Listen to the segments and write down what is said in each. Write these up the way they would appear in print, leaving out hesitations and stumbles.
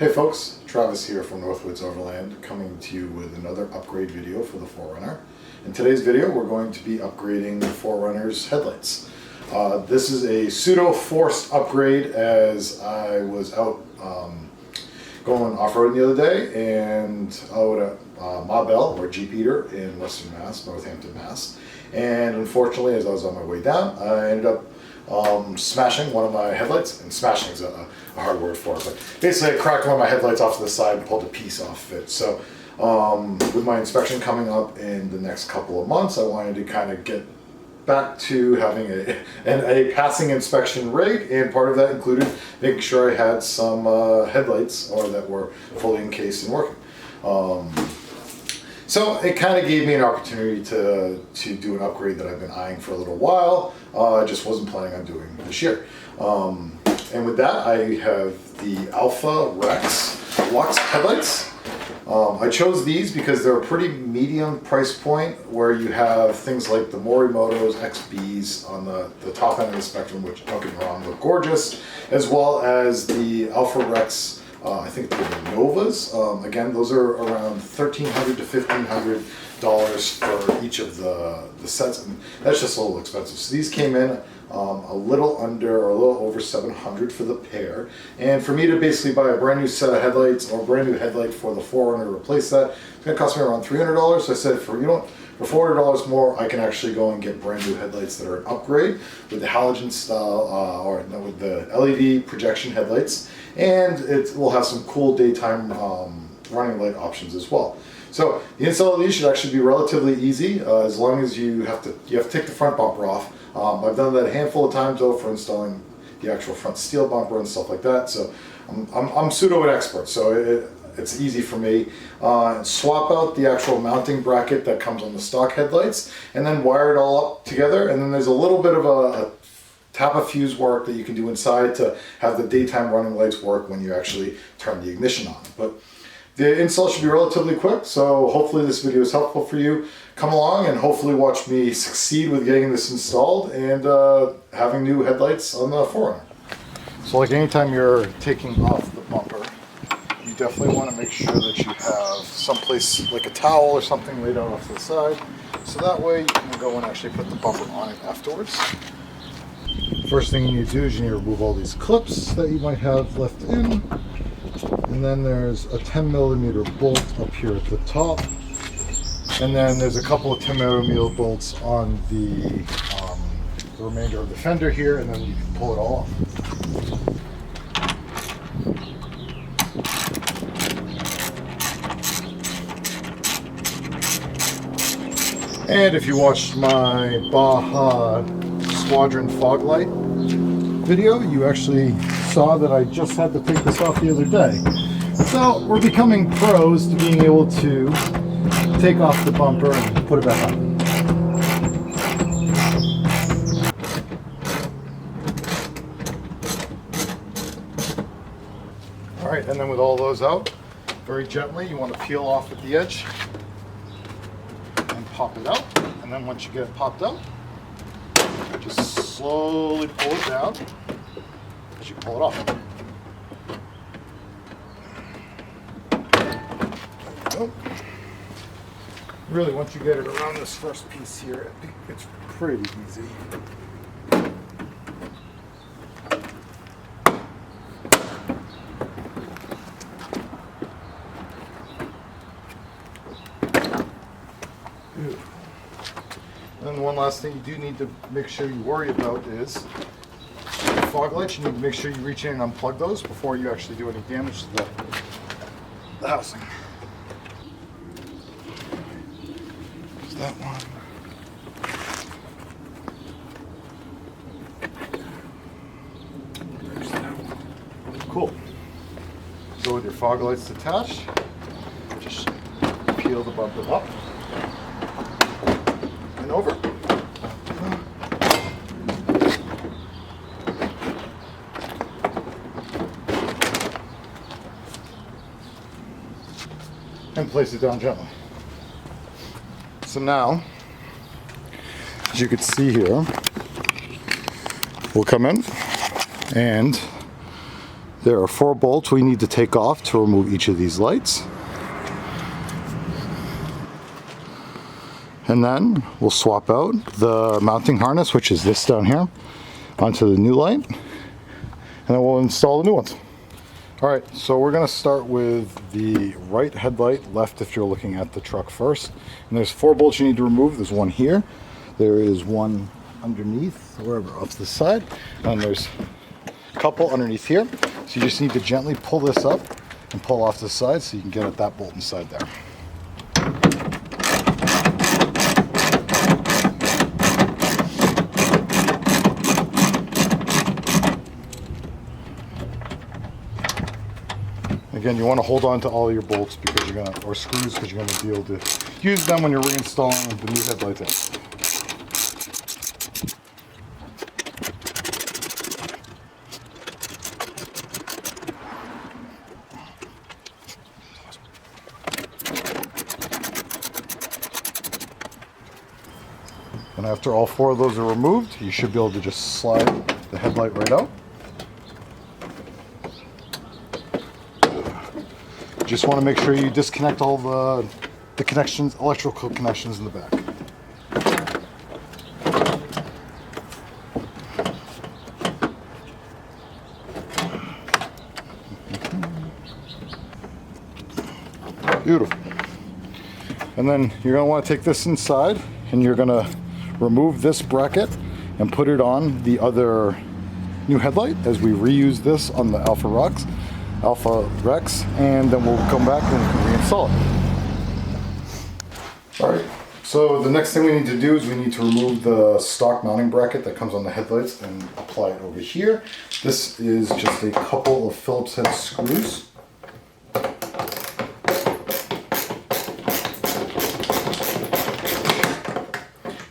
Hey folks, Travis here from Northwoods Overland, coming to you with another upgrade video for the 4runner. In today's video we're going to be upgrading the 4runner's headlights. This is a pseudo-forced upgrade as I was out going off-roading the other day and out at Mabel, or Jeep Eater in Western Mass, Northampton, Mass. And unfortunately, as I was on my way down, I ended up smashing one of my headlights, and smashing is a hard word for it, but basically I cracked one of my headlights off to the side and pulled a piece off of it. So with my inspection coming up in the next couple of months, I wanted to kind of get back to having a passing inspection rate, and part of that included making sure I had some headlights that were fully encased and working. So it kind of gave me an opportunity to do an upgrade that I've been eyeing for a little while. I just wasn't planning on doing this year. And with that, I have the Alpharex Luxx headlights. I chose these because they're a pretty medium price point, where you have things like the Morimoto's XBs on the top end of the spectrum, which, don't get me wrong, look gorgeous, as well as the Alpharex I think they're Novas. Again, those are around $1,300 to $1,500 for each of the sets, and that's just a little expensive. So these came in a little under, or a little over $700 for the pair. And for me to basically buy a brand new set of headlights, or a brand new headlight for the 4runner to replace that, it's going to cost me around $300. So I said, for $400 more, I can actually go and get brand new headlights that are an upgrade with the halogen style, with the LED projection headlights, and it will have some cool daytime running light options as well. So the install of these should actually be relatively easy, as long as you have to take the front bumper off. I've done that a handful of times though, for installing the actual front steel bumper and stuff like that. So I'm pseudo an expert, so it's easy for me. Swap out the actual mounting bracket that comes on the stock headlights, and then wire it all up together. And then there's a little bit of a tap a fuse work that you can do inside to have the daytime running lights work when you actually turn the ignition on. But the install should be relatively quick, so hopefully this video is helpful for you. Come along and hopefully watch me succeed with getting this installed and having new headlights on the 4runner. So like anytime you're taking off the bumper, you definitely want to make sure that you have someplace like a towel or something laid out off to the side, so that way you can go and actually put the bumper on it afterwards. First thing you need to do is you need to remove all these clips that you might have left in, and then there's a 10mm bolt up here at the top, and then there's a couple of 10mm bolts on the remainder of the fender here, and then you can pull it all off. And if you watched my Baja Squadron fog light video, you actually saw that I just had to take this off the other day. So we're becoming pros to being able to take off the bumper and put it back on. Alright, and then with all those out, very gently you want to peel off at the edge and pop it out. And then once you get it popped out, just slowly pull it down as you pull it off. Oh. Really, once you get it around this first piece here, it's pretty easy. And one last thing you do need to make sure you worry about is the fog lights. You need to make sure you reach in and unplug those before you actually do any damage to the housing. There's that one. There's that one. Cool. So with your fog lights attached, just peel the bumper up and over. And place it down gently. So now, as you can see here, we'll come in and There are 4 bolts we need to take off to remove each of these lights. And then we'll swap out the mounting harness, which is this down here, onto the new light. And then we'll install the new ones. Alright, so we're going to start with the right headlight, left if you're looking at the truck first. And there's 4 bolts you need to remove. There's one here. There is one underneath, wherever, off the side. And there's a couple underneath here. So you just need to gently pull this up and pull off the side so you can get at that bolt inside there. Again, you want to hold on to all your bolts because you're gonna, or screws, because you're gonna be able to use them when you're reinstalling the new headlights in. And after all 4 of those are removed, you should be able to just slide the headlight right out. Just want to make sure you disconnect all the connections, electrical connections in the back. Beautiful. And then you're going to want to take this inside and you're going to remove this bracket and put it on the other new headlight as we reuse this on the Alpharex, and then we'll come back and reinstall it. Alright, so the next thing we need to do is we need to remove the stock mounting bracket that comes on the headlights and apply it over here. This is just a couple of Phillips head screws.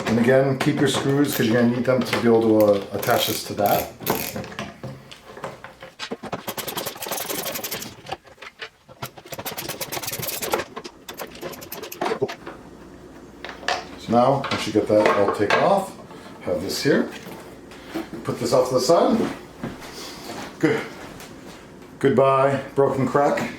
And again, keep your screws because you're going to need them to be able to attach this to that. So now, once you get that all taken off, have this here. Put this off to the side. Good. Goodbye, broken crack.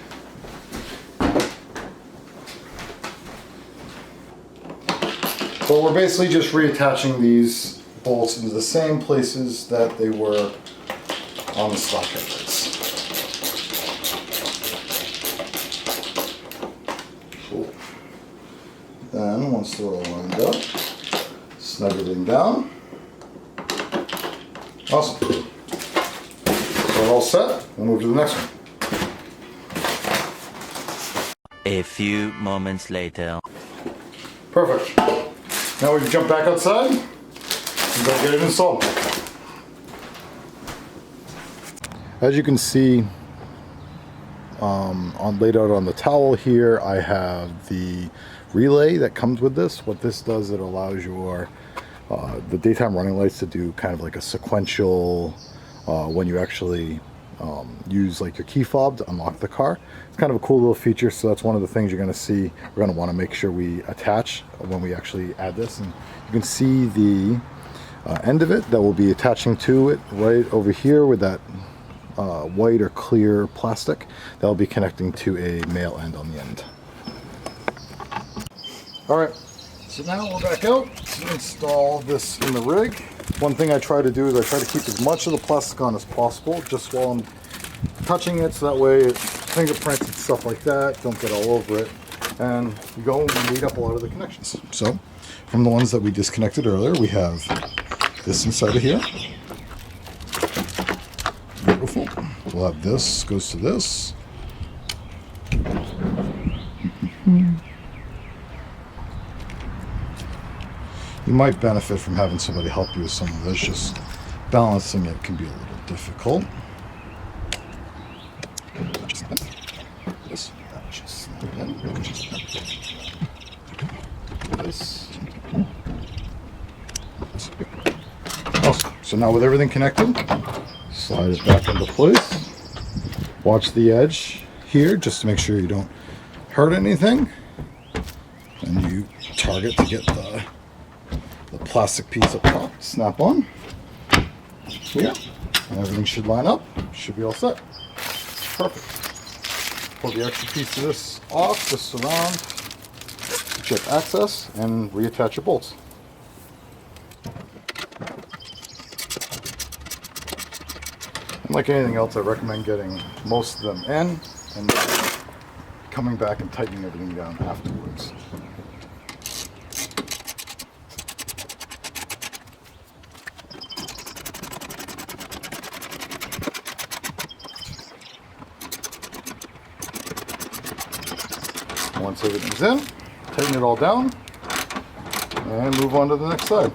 So we're basically just reattaching these bolts into the same places that they were on the stock headlights. Cool. Then once they're all lined up, snug everything down. Awesome. So we're all set. We'll move to the next one. A few moments later. Perfect. Now we can jump back outside and go get it installed. As you can see, laid out on the towel here, I have the relay that comes with this. What this does, it allows your the daytime running lights to do kind of like a sequential when you actually use like your key fob to unlock the car. It's kind of a cool little feature, so that's one of the things you're going to see. We're going to want to make sure we attach when we actually add this, and you can see the end of it that will be attaching to it right over here with that white or clear plastic that will be connecting to a male end on the end. Alright, so now we're back out to install this in the rig. One thing I try to do is I try to keep as much of the plastic on as possible just while I'm touching it, so that way fingerprints and stuff like that don't get all over it, and you go and meet up a lot of the connections. So from the ones that we disconnected earlier, we have this inside of here. Beautiful. We'll have this goes to this. You might benefit from having somebody help you with some of this. Just balancing it can be a little difficult. This. Awesome. So now with everything connected, slide it back into place. Watch the edge here just to make sure you don't hurt anything. And you target to get the plastic piece up top. Snap on here, and everything should line up. Should be all set. Perfect. Pull the extra piece of this off, twist around, get access, and reattach your bolts. And like anything else, I recommend getting most of them in and then coming back and tightening everything down afterwards. Once everything's in, tighten it all down and move on to the next side.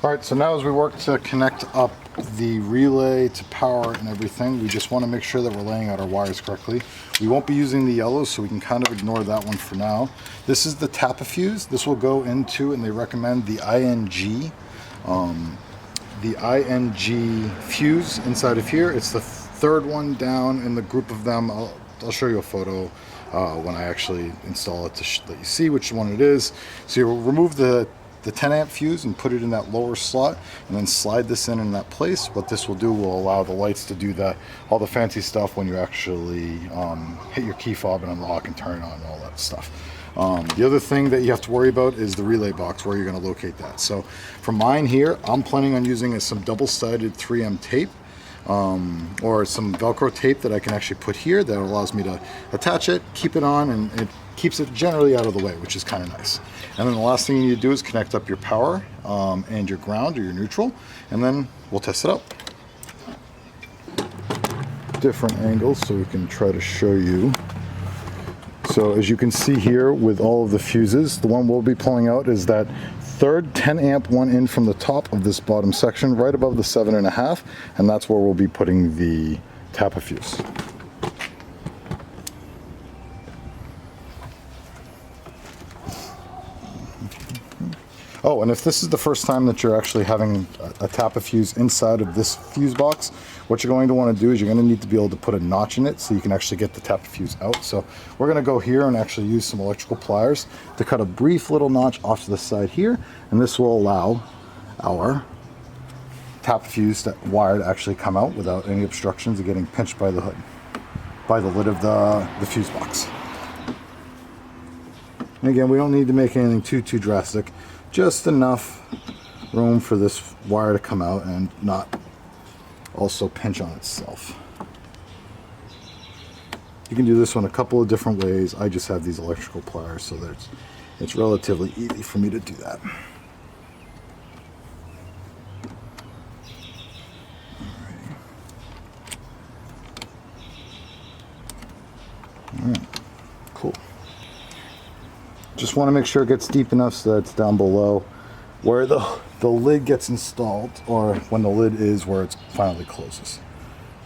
Alright, so now as we work to connect up the relay to power and everything, we just want to make sure that we're laying out our wires correctly. We won't be using the yellows, so we can kind of ignore that one for now. This is the Tapafuse. This will go into, and they recommend the ING. The ING fuse inside of here. It's the third one down in the group of them. I'll show you a photo when I actually install it to let you see which one it is. So you'll remove the 10 amp fuse and put it in that lower slot and then slide this in that place. What this will do will allow the lights to do all the fancy stuff when you actually hit your key fob and unlock and turn on and all that stuff. The other thing that you have to worry about is the relay box, where you're going to locate that. So for mine here, I'm planning on using some double-sided 3M tape or some Velcro tape that I can actually put here that allows me to attach it, keep it on, and it keeps it generally out of the way, which is kind of nice. And then the last thing you need to do is connect up your power and your ground or your neutral, and then we'll test it out. Different angles so we can try to show you. So as you can see here with all of the fuses, the one we'll be pulling out is that third 10 amp one in from the top of this bottom section, right above the 7.5, and that's where we'll be putting the Tapafuse. Oh, and if this is the first time that you're actually having a Tapafuse inside of this fuse box, what you're going to want to do is you're going to need to be able to put a notch in it so you can actually get the Tapafuse out. So we're going to go here and actually use some electrical pliers to cut a brief little notch off to the side here, and this will allow our Tapafuse wire to actually come out without any obstructions of getting pinched by the hood, by the lid of the fuse box. And again, we don't need to make anything too drastic. Just enough room for this wire to come out and not also pinch on itself. You can do this one a couple of different ways. I just have these electrical pliers, so that it's relatively easy for me to do that. All right, cool. Just want to make sure it gets deep enough so that it's down below where the lid gets installed, or when the lid is where it finally closes.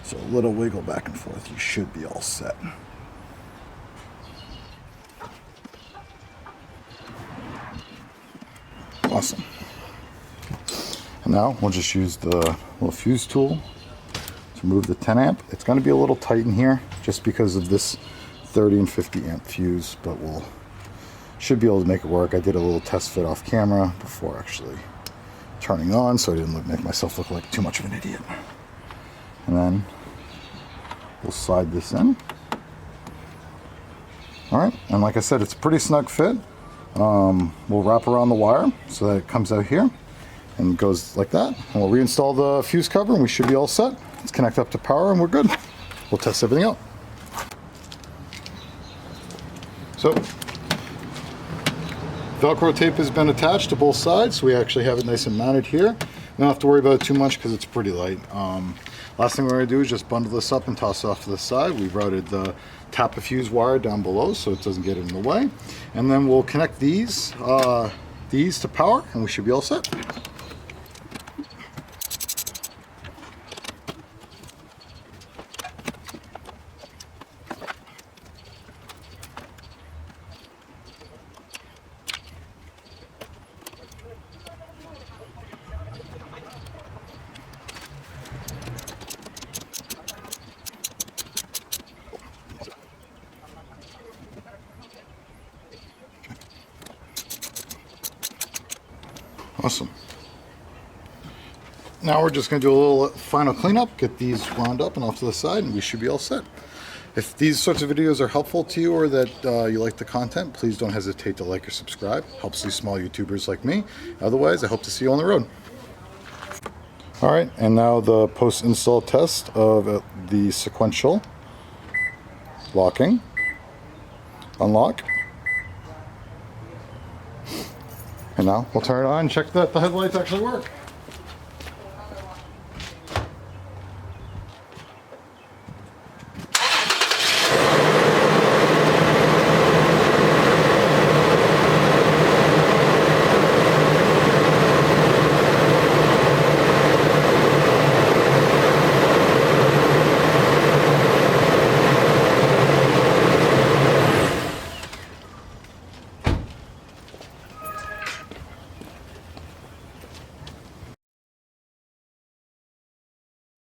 So a little wiggle back and forth, you should be all set. Awesome. And now we'll just use the little fuse tool to remove the 10 amp. It's going to be a little tight in here just because of this 30 and 50 amp fuse, but we'll should be able to make it work. I did a little test fit off camera before actually turning on, so I didn't make myself look like too much of an idiot. And then we'll slide this in. All right, and like I said, it's a pretty snug fit. We'll wrap around the wire so that it comes out here and goes like that. And we'll reinstall the fuse cover and we should be all set. Let's connect up to power and we're good. We'll test everything out. So Velcro tape has been attached to both sides, so we actually have it nice and mounted here. We don't have to worry about it too much because it's pretty light. Last thing we're going to do is just bundle this up and toss it off to the side. We've routed the Tapafuse wire down below so it doesn't get in the way. And then we'll connect these to power and we should be all set. Awesome. Now we're just going to do a little final cleanup, get these wound up and off to the side, and we should be all set. If these sorts of videos are helpful to you or that you like the content, please don't hesitate to like or subscribe. Helps these small YouTubers like me. Otherwise, I hope to see you on the road. All right, and now the post-install test of the sequential locking. Unlock. And now we'll turn it on and check that the headlights actually work.